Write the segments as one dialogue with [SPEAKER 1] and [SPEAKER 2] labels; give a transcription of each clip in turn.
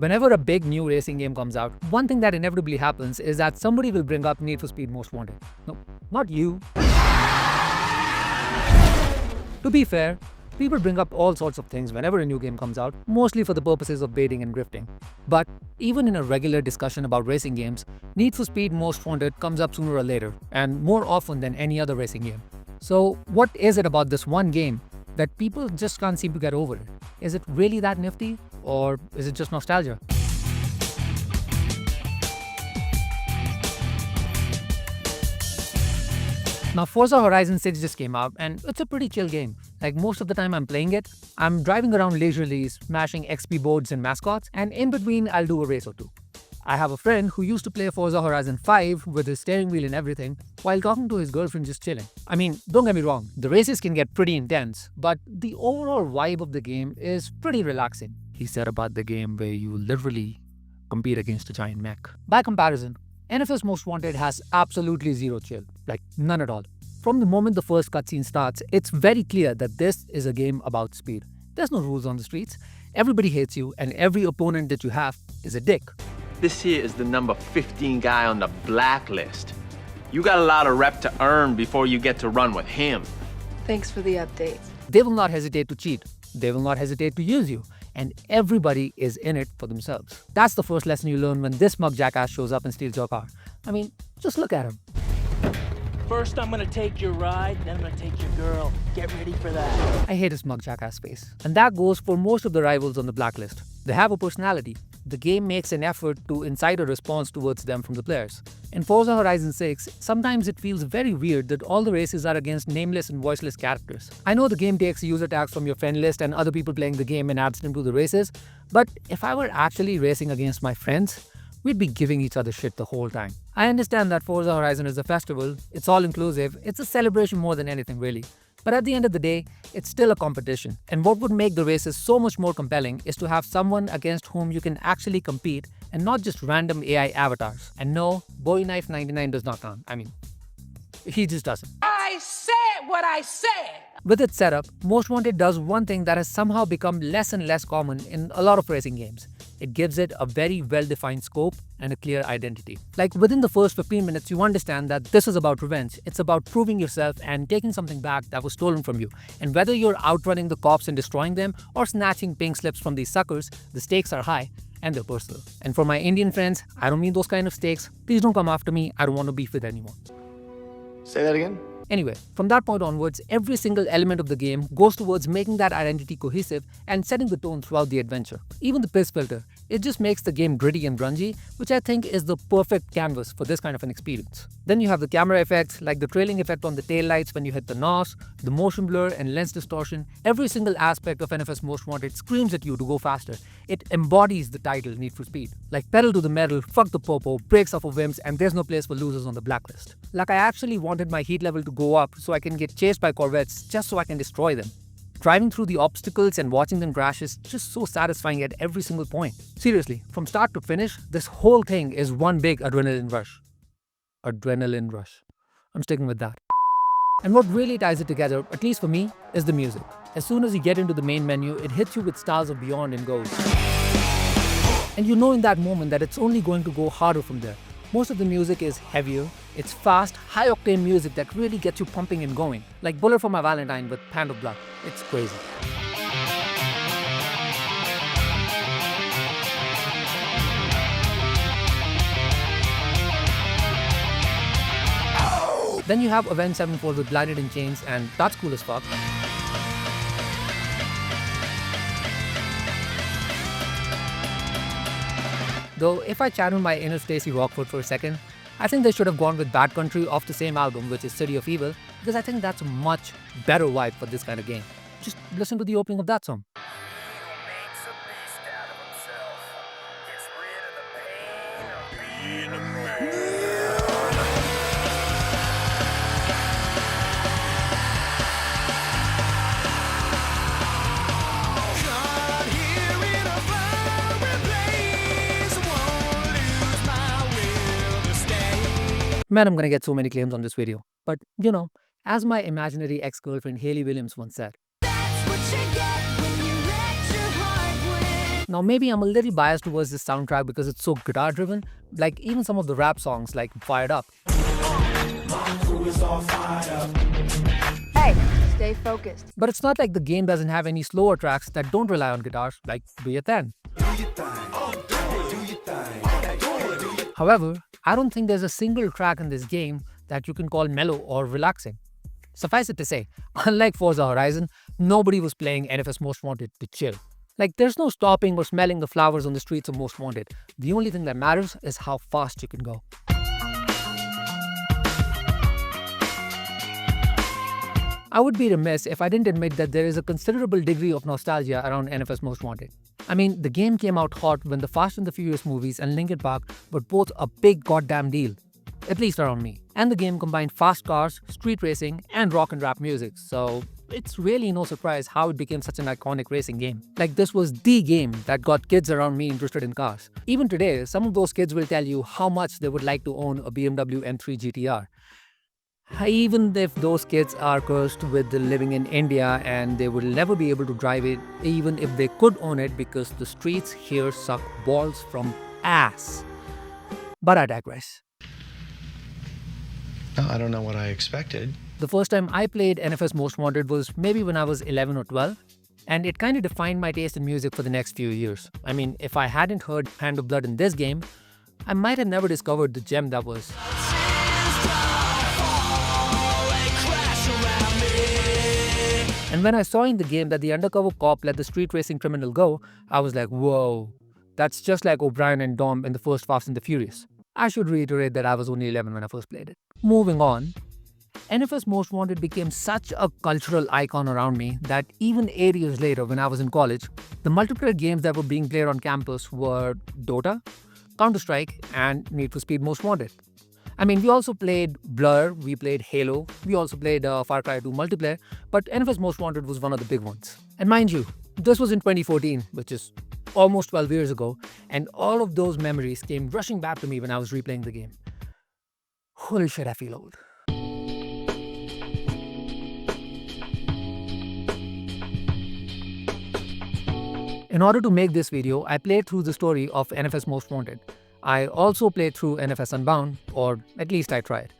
[SPEAKER 1] Whenever a big new racing game comes out, one thing that inevitably happens is that somebody will bring up Need for Speed Most Wanted. No, not you. To be fair, people bring up all sorts of things whenever a new game comes out, mostly for the purposes of baiting and grifting. But even in a regular discussion about racing games, Need for Speed Most Wanted comes up sooner or later, and more often than any other racing game. So what is it about this one game that people just can't seem to get over it? Is it really that nifty? Or is it just nostalgia? Now, Forza Horizon 6 just came out, and it's a pretty chill game. Like, most of the time I'm playing it, I'm driving around leisurely, smashing XP boards and mascots, and in between I'll do a race or two. I have a friend who used to play Forza Horizon 5 with his steering wheel and everything, while talking to his girlfriend just chilling. I mean, don't get me wrong, the races can get pretty intense, but the overall vibe of the game is pretty relaxing. He said about the game where you literally compete against a giant mech. By comparison, NFS Most Wanted has absolutely zero chill, like none at all. From the moment the first cutscene starts, it's very clear that this is a game about speed. There's no rules on the streets, everybody hates you, and every opponent that you have is a dick.
[SPEAKER 2] This here is the number 15 guy on the blacklist. You got a lot of rep to earn before you get to run with him.
[SPEAKER 3] Thanks for the update.
[SPEAKER 1] They will not hesitate to cheat. They will not hesitate to use you. And everybody is in it for themselves. That's the first lesson you learn when this mug jackass shows up and steals your car. I mean, just look at him.
[SPEAKER 4] First, I'm gonna take your ride, then I'm gonna take your girl. Get ready for that.
[SPEAKER 1] I hate his mug jackass face. And that goes for most of the rivals on the blacklist. They have a personality. The game makes an effort to incite a response towards them from the players. In Forza Horizon 6, sometimes it feels very weird that all the races are against nameless and voiceless characters. I know the game takes user tags from your friend list and other people playing the game and adds them to the races, but if I were actually racing against my friends, we'd be giving each other shit the whole time. I understand that Forza Horizon is a festival, it's all inclusive, it's a celebration more than anything really. But at the end of the day, it's still a competition. And what would make the races so much more compelling is to have someone against whom you can actually compete and not just random AI avatars. And no, Bowie Knife 99 does not count. I mean, he just doesn't.
[SPEAKER 5] I said what I said!
[SPEAKER 1] With its setup, Most Wanted does one thing that has somehow become less and less common in a lot of racing games. It gives it a very well-defined scope and a clear identity. Like within the first 15 minutes, you understand that this is about revenge. It's about proving yourself and taking something back that was stolen from you. And whether you're outrunning the cops and destroying them or snatching pink slips from these suckers, the stakes are high and they're personal. And for my Indian friends, I don't mean those kind of stakes. Please don't come after me. I don't want to beef with anyone.
[SPEAKER 6] Say that again?
[SPEAKER 1] Anyway, from that point onwards, every single element of the game goes towards making that identity cohesive and setting the tone throughout the adventure. Even the piss filter, it just makes the game gritty and grungy, which I think is the perfect canvas for this kind of an experience. Then you have the camera effects, like the trailing effect on the taillights when you hit the NOS, the motion blur and lens distortion. Every single aspect of NFS Most Wanted screams at you to go faster. It embodies the title Need for Speed. Like pedal to the metal, fuck the popo, brakes off of whims, and there's no place for losers on the blacklist. Like I actually wanted my heat level to go up so I can get chased by Corvettes just so I can destroy them. Driving through the obstacles and watching them crash is just so satisfying at every single point. Seriously, from start to finish, this whole thing is one big adrenaline rush. Adrenaline rush. I'm sticking with that. And what really ties it together, at least for me, is the music. As soon as you get into the main menu, it hits you with Stars of Beyond and goes. And you know in that moment that it's only going to go harder from there. Most of the music is heavier, it's fast, high-octane music that really gets you pumping and going. Like Bullet for My Valentine with Pant of Blood. It's crazy. Then you have Avenged Sevenfold with Blinded in Chains, and that's cool as fuck. Though, if I channel my inner Stacey Rockford for a second, I think they should have gone with Bad Country off the same album, which is City of Evil, because I think that's a much better vibe for this kind of game. Just listen to the opening of that song. Man, I'm gonna get so many claims on this video. But, you know, as my imaginary ex-girlfriend Hayley Williams once said, Now maybe I'm a little biased towards this soundtrack because it's so guitar driven, like even some of the rap songs like Fired Up.
[SPEAKER 3] Hey, stay focused.
[SPEAKER 1] But it's not like the game doesn't have any slower tracks that don't rely on guitars, like Do Your Thing. However, I don't think there's a single track in this game that you can call mellow or relaxing. Suffice it to say, unlike Forza Horizon, nobody was playing NFS Most Wanted to chill. Like, there's no stopping or smelling the flowers on the streets of Most Wanted. The only thing that matters is how fast you can go. I would be remiss if I didn't admit that there is a considerable degree of nostalgia around NFS Most Wanted. I mean, the game came out hot when the Fast and the Furious movies and Linkin Park were both a big goddamn deal. At least around me. And the game combined fast cars, street racing, and rock and rap music, so it's really no surprise how it became such an iconic racing game. Like, this was the game that got kids around me interested in cars. Even today, some of those kids will tell you how much they would like to own a BMW M3 GTR. Even if those kids are cursed with living in India and they will never be able to drive it, even if they could own it, because the streets here suck balls from ass. But I digress.
[SPEAKER 6] I don't know what I expected.
[SPEAKER 1] The first time I played NFS Most Wanted was maybe when I was 11 or 12, and it kind of defined my taste in music for the next few years. I mean, if I hadn't heard Hand of Blood in this game, I might have never discovered the gem that was. And when I saw in the game that the undercover cop let the street racing criminal go, I was like, whoa, that's just like O'Brien and Dom in the first Fast and the Furious. I should reiterate that I was only 11 when I first played it. Moving on, NFS Most Wanted became such a cultural icon around me that even 8 years later when I was in college, the multiplayer games that were being played on campus were Dota, Counter-Strike, and Need for Speed Most Wanted. I mean, we also played Blur, we played Halo, we also played Far Cry 2 multiplayer, but NFS Most Wanted was one of the big ones. And mind you, this was in 2014, which is almost 12 years ago, and all of those memories came rushing back to me when I was replaying the game. Holy shit, I feel old. In order to make this video, I played through the story of NFS Most Wanted. I also played through NFS Unbound, or at least I tried.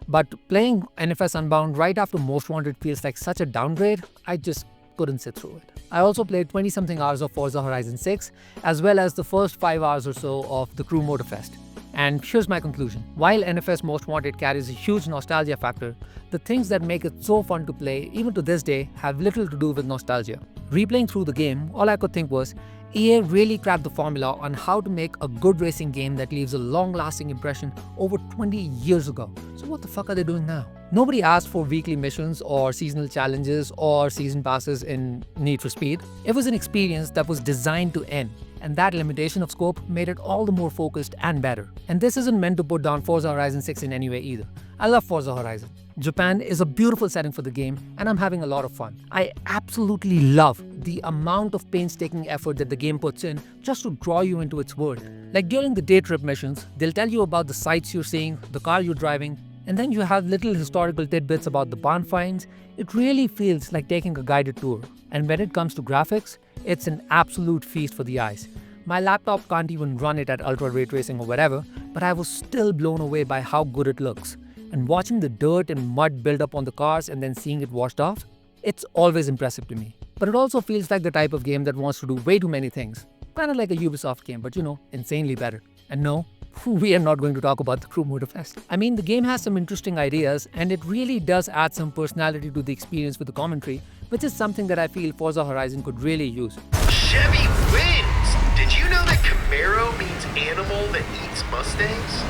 [SPEAKER 1] But playing NFS Unbound right after Most Wanted feels like such a downgrade, I just couldn't sit through it. I also played 20-something hours of Forza Horizon 6, as well as the first 5 hours or so of the Crew Motorfest. And here's my conclusion. While NFS Most Wanted carries a huge nostalgia factor, the things that make it so fun to play, even to this day, have little to do with nostalgia. Replaying through the game, all I could think was, EA really cracked the formula on how to make a good racing game that leaves a long-lasting impression over 20 years ago. So what the fuck are they doing now? Nobody asked for weekly missions or seasonal challenges or season passes in Need for Speed. It was an experience that was designed to end, and that limitation of scope made it all the more focused and better. And this isn't meant to put down Forza Horizon 6 in any way either. I love Forza Horizon. Japan is a beautiful setting for the game, and I'm having a lot of fun. I absolutely love the amount of painstaking effort that the game puts in just to draw you into its world. Like during the day trip missions, they'll tell you about the sights you're seeing, the car you're driving, and then you have little historical tidbits about the barn finds. It really feels like taking a guided tour. And when it comes to graphics, it's an absolute feast for the eyes. My laptop can't even run it at ultra ray tracing or whatever, but I was still blown away by how good it looks. And watching the dirt and mud build up on the cars and then seeing it washed off, it's always impressive to me. But it also feels like the type of game that wants to do way too many things. Kind of like a Ubisoft game, but insanely better. And no, we are not going to talk about the Crew Motorfest. I mean, the game has some interesting ideas, and it really does add some personality to the experience with the commentary, which is something that I feel Forza Horizon could really use.
[SPEAKER 7] Chevy wins! Did you know that Camaro means animal that eats Mustangs?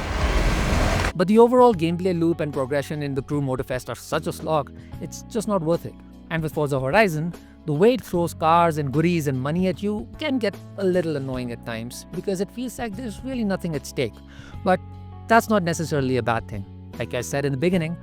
[SPEAKER 1] But the overall gameplay loop and progression in the Crew Motorfest are such a slog, it's just not worth it. And with Forza Horizon, the way it throws cars and goodies and money at you can get a little annoying at times because it feels like there's really nothing at stake. But that's not necessarily a bad thing. Like I said in the beginning,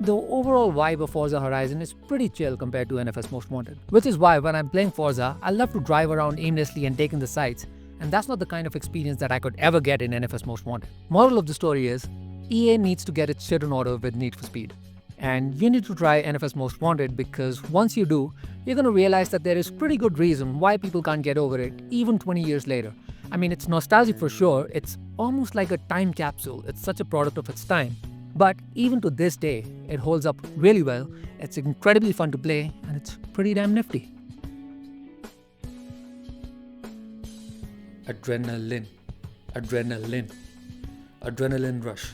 [SPEAKER 1] the overall vibe of Forza Horizon is pretty chill compared to NFS Most Wanted. Which is why when I'm playing Forza, I love to drive around aimlessly and take in the sights, and that's not the kind of experience that I could ever get in NFS Most Wanted. Moral of the story is, EA needs to get its shit in order with Need for Speed. And you need to try NFS Most Wanted because once you do, you're going to realize that there is pretty good reason why people can't get over it even 20 years later. I mean, it's nostalgic for sure. It's almost like a time capsule. It's such a product of its time. But even to this day, it holds up really well. It's incredibly fun to play, and it's pretty damn nifty. Adrenaline, adrenaline, adrenaline rush.